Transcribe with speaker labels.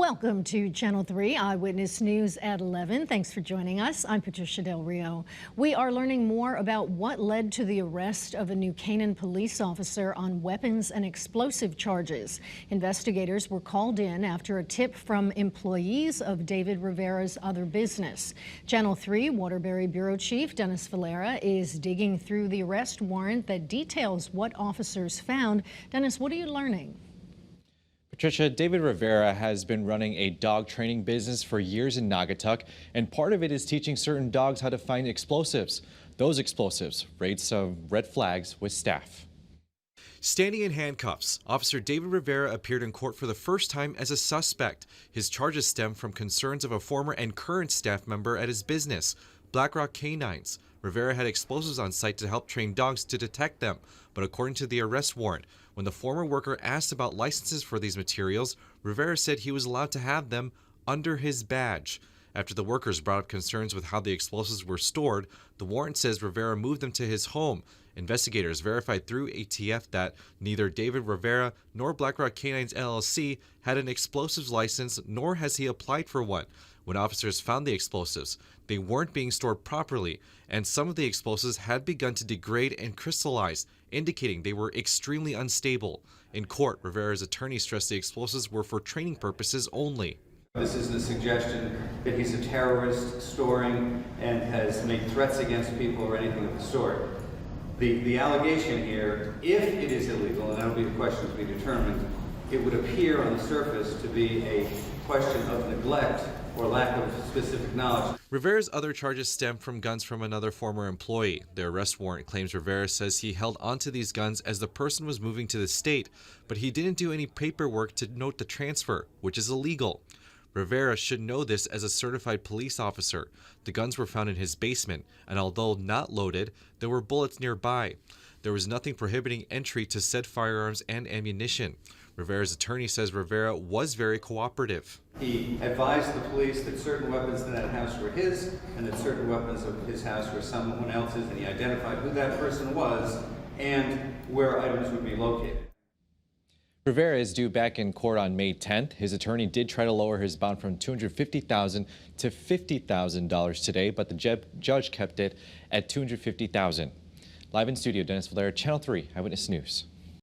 Speaker 1: Welcome to Channel 3 Eyewitness News at 11. Thanks for joining us. I'm Patricia Del Rio. We are learning more about what led to the arrest of a New Canaan police officer on weapons and explosive charges. Investigators were called in after a tip from employees of David Rivera's other business. Channel 3 Waterbury Bureau Chief Dennis Valera is digging through the arrest warrant that details what officers found. Dennis, what are you learning?
Speaker 2: Patricia, David Rivera has been running a dog training business for years in Naugatuck, and part of it is teaching certain dogs how to find explosives. Those explosives raised some red flags with staff.
Speaker 3: Standing in handcuffs, Officer David Rivera appeared in court for the first time as a suspect. His charges stem from concerns of a former and current staff member at his business, Black Rock Canines. Rivera had explosives on site to help train dogs to detect them, but according to the arrest warrant, when the former worker asked about licenses for these materials, Rivera said he was allowed to have them under his badge. After the workers brought up concerns with how the explosives were stored, the warrant says Rivera moved them to his home. Investigators verified through ATF that neither David Rivera nor Black Rock Canines LLC had an explosives license, nor has he applied for one. When officers found the explosives, they weren't being stored properly, and some of the explosives had begun to degrade and crystallize, indicating they were extremely unstable. In court, Rivera's attorney stressed the explosives were for training purposes only.
Speaker 4: This isn't a suggestion that he's a terrorist storing and has made threats against people or anything of the sort. The allegation here, if it is illegal, and that'll be the question to be determined, it would appear on the surface to be a question of neglect or lack of specific knowledge.
Speaker 3: Rivera's other charges stem from guns from another former employee. The arrest warrant claims Rivera says he held onto these guns as the person was moving to the state, but he didn't do any paperwork to note the transfer, which is illegal. Rivera should know this as a certified police officer. The guns were found in his basement, and although not loaded, there were bullets nearby. There was nothing prohibiting entry to said firearms and ammunition. Rivera's attorney says Rivera was very cooperative.
Speaker 4: He advised the police that certain weapons in that house were his, and that certain weapons of his house were someone else's, and he identified who that person was and where items would be located.
Speaker 2: Rivera is due back in court on May 10th. His attorney did try to lower his bond from $250,000 to $50,000 today, but the judge kept it at $250,000. Live in studio, Dennis Valera, Channel 3 Eyewitness News.